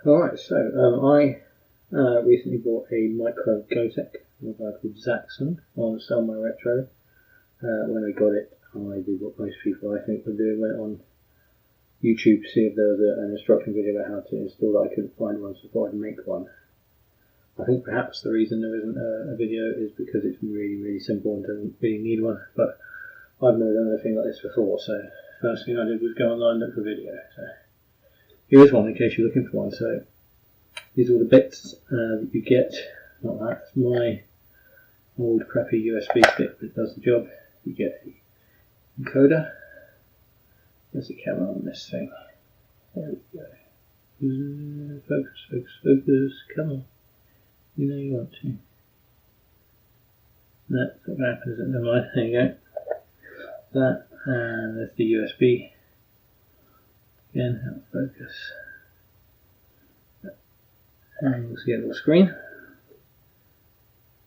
Alright, so I recently bought a Micro Gotek from a guy called Zaxon on SellMyRetro. When I got it, I did what most people I think would do, went on YouTube to see if there was an instruction video about how to install it. I couldn't find one, so I thought I'd make one. I think perhaps the reason there isn't a video is because it's really simple and doesn't really need one, but I've never done anything like this before, so first thing I did was go online and look for a video. So here's one in case you're looking for one. So these are all the bits that you get. Not that, it's my old crappy USB stick that does the job. You get a encoder. There's the camera on this thing. There we go. Focus, come on. You know you want to. That's what happens at the light. There you go. That, and there's the USB. Again, out of focus. And you'll see a little screen.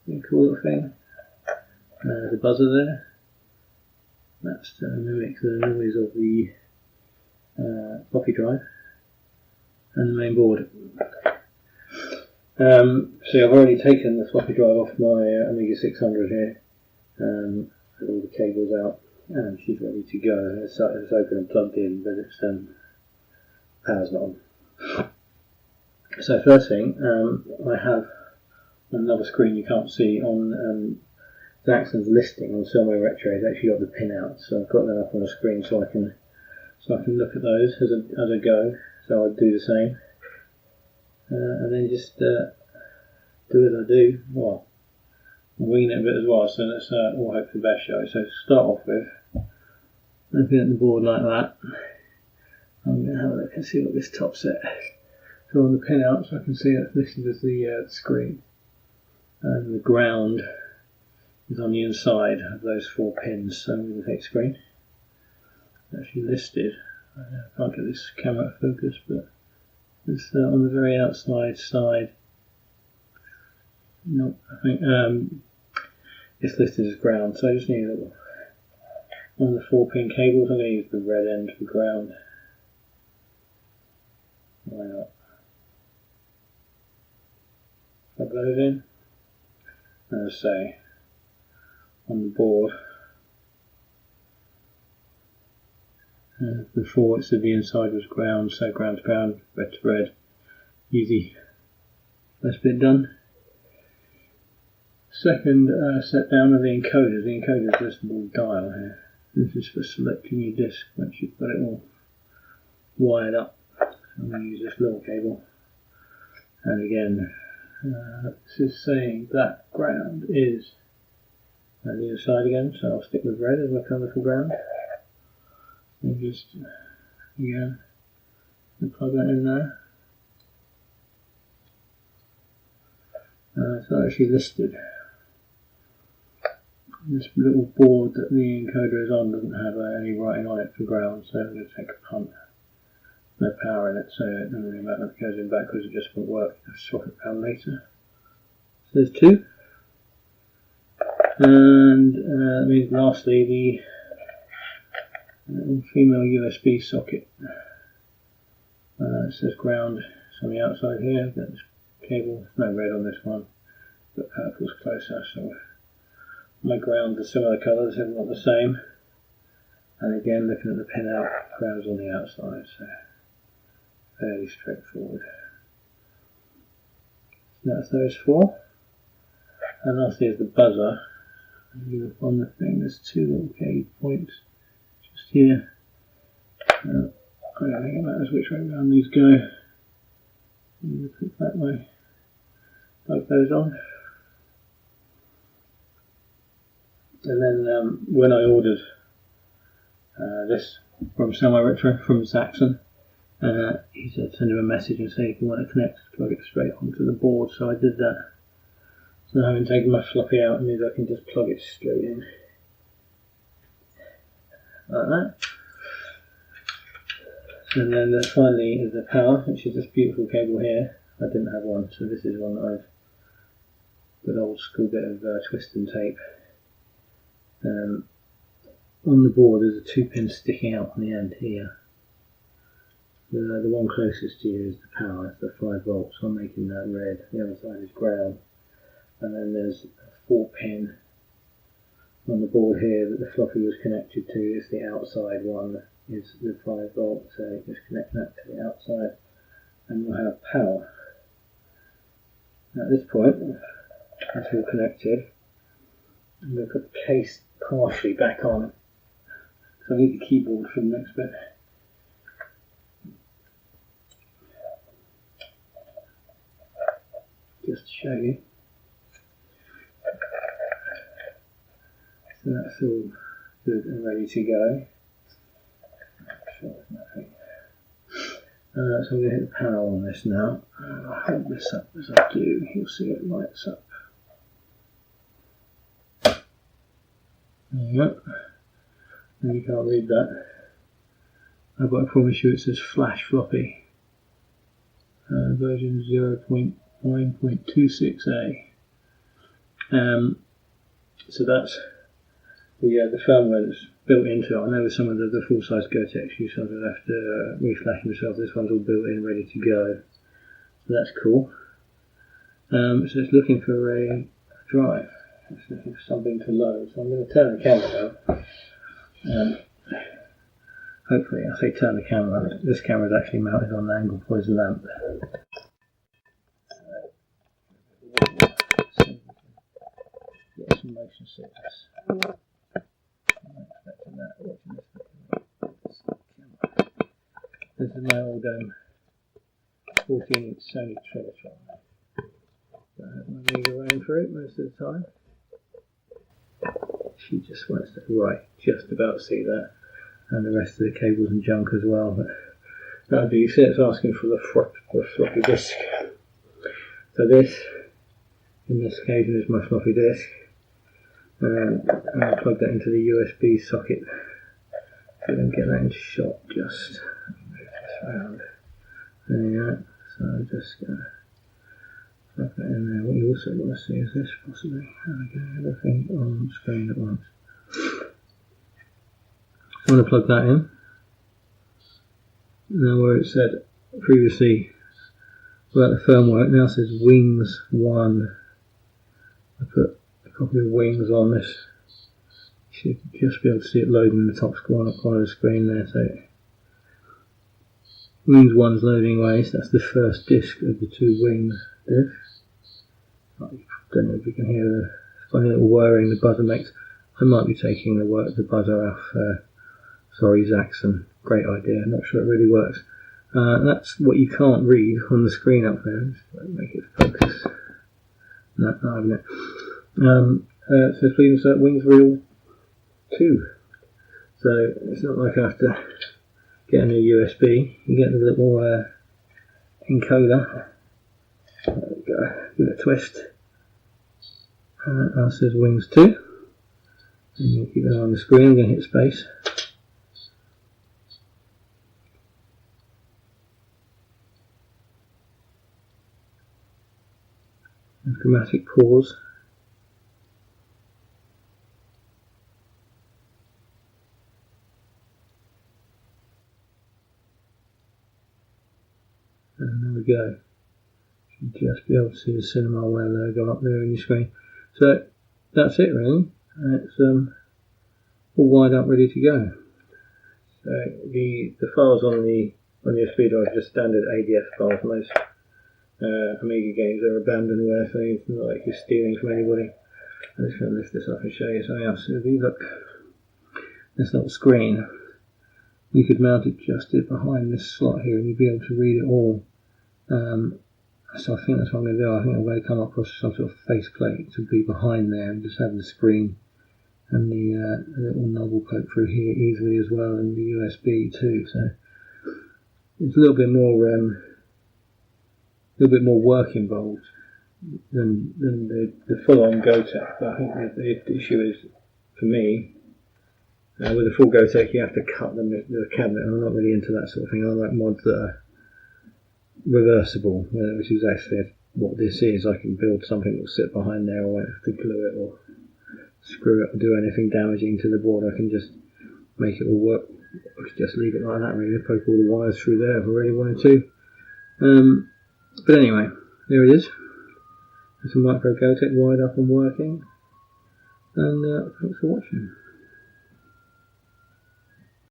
Really cool little thing. The buzzer there. That's to mimic the noise of the floppy drive. And the main board. See, I've already taken the floppy drive off my Amiga 600 here. With all the cables out. And she's ready to go. It's open and plugged in, but it's power's not on. So first thing, I have another screen you can't see on Zaxon's listing on SellMyRetro. It's actually got the pin out, so I've got that up on the screen so I can look at those as I go. So I'd do the same, and then just do as I do. Well, I'm winging it a bit as well. So let's all hope for the best, shall we? So to start off with, looking at the board like that, I'm going to have a look and see what this top set. So on the pin out, so I can see it's listed as the screen, and the ground is on the inside of those 4 pins. So I'm going to take screen. It's actually listed. I can't get this camera to focus, but it's on the very outside side. Nope, I think it's listed as ground. So I just need a little on the 4 pin cables. I'm going to use the red end for ground. Why not? Plug those in. As I say, on the board, before it said the inside was ground, so ground to ground, red to red. Easy. First bit done. Second set down are the encoders. The encoder is just a little dial here. This is for selecting your disc once you've got it all wired up. I'm going to use this little cable, and again this is saying that ground is at the inside again, so I'll stick with red as my colour for ground, and just again plug that in there. So actually listed. This little board that the encoder is on doesn't have any writing on it for ground, so I'm going to take a punt. No power in it, so it doesn't really matter if it goes in backwards, it just won't work. I'll swap it out later. So there's 2. And that means lastly the female USB socket. It says ground, it's on the outside here. I've got this cable, no red on this one, but purple's closer, so my grounds are similar colours, they're not the same. And again, looking at the pin out, ground's on the outside, so fairly straightforward. So that's those 4. And lastly is the buzzer. On the thing, there's 2 little cable points just here. I don't think it matters which way around these go. I'm going to click that way. Plug those on. And then when I ordered this from SellMyRetro from Zaxon, he said send him a message and say if you want to connect, plug it straight onto the board. So I did that. So having taken my floppy out, it means I can just plug it straight in like that. And then finally is the power, which is this beautiful cable here. I didn't have one, so this is one that I've got an old school bit of twist and tape. On the board there's a 2 pin sticking out on the end here. The one closest to you is the power, it's the 5 volts, so I'm making that red, the other side is ground. And then there's a 4-pin on the board here that the floppy was connected to. It's the outside one, is the 5 volts, so just connect that to the outside and you'll have power. At this point, that's all connected. I'm going to put the case partially back on, so I need the keyboard for the next bit. Just to show you. So that's all good and ready to go. Sure there's nothing. So I'm going to hit the power on this now. I'll hold this up as I do, you'll see it lights up. There you go. And you can't read that. But I promise you it says flash floppy. Version 0.9.26a. So that's the firmware that's built into it. I know with some of the full-size Goteks you sort of have to reflash themselves. This one's all built in, ready to go. So that's cool. So it's looking for a drive. It's looking for something to load. So I'm going to turn the camera down. Hopefully, I say turn the camera. This camera is actually mounted on an angle-poise lamp. Get some motion sickness. This is my old 14-inch Sony Trinitron. So I have my Amiga running for it most of the time. She just wants to right, just about see that, and the rest of the cables and junk as well. But that'll do. You see, it's asking for the floppy disk. So this, in this occasion, is my floppy disk. And I'll plug that into the USB socket. So don't get that into shot. Just move this around. There you go. So I'm just going to plug that in there. What you also want to see is this, possibly. There we go. Everything on screen at once. So I'm going to plug that in. Now, where it said previously about the firmware, it now says Wings 1. I put a copy of Wings on this. You should just be able to see it loading in the top corner of the screen there. So Wings 1's loading away, so that's the first disc of the 2 Wings discs. I don't know if you can hear the funny little whirring the buzzer makes. I might be taking the buzzer off. Sorry, Zaxon. Great idea. I'm not sure it really works. That's what you can't read on the screen up there. Just make it focus. No, not having it. So please insert Wings Reel 2. So it's not like I have to get a new USB. You get the little encoder. There we go. Give it a twist. And that says Wings 2. And you keep an eye on the screen. I'm going to hit space. And dramatic pause. And there we go. You should just be able to see the SellMyRetro logo up there on your screen. So that's it really. It's all wired up, ready to go. So the files on the USB drive are just standard ADF files. Most Amiga games are abandonware, so it's not like you're stealing from anybody. I'm just going to lift this up and show you something else. So if you look, this little screen, you could mount it just behind this slot here and you'd be able to read it all. So I think that's what I'm going to do. I think I'm going to come across some sort of faceplate to be behind there and just have the screen and the little nozzle poke through here easily as well, and the USB too. So it's a little bit more work involved than the full-on Gotek. But I think the issue is, for me, with a full Gotek you have to cut the cabinet, and I'm not really into that sort of thing. I like mods that are reversible, which is actually what this is. I can build something that will sit behind there, or I won't have to glue it or screw it or do anything damaging to the board. I can just make it all work I could just leave it like that really, poke all the wires through there if I really wanted to. But anyway, there it is. There's a Micro Gotek wired up and working. And thanks for watching.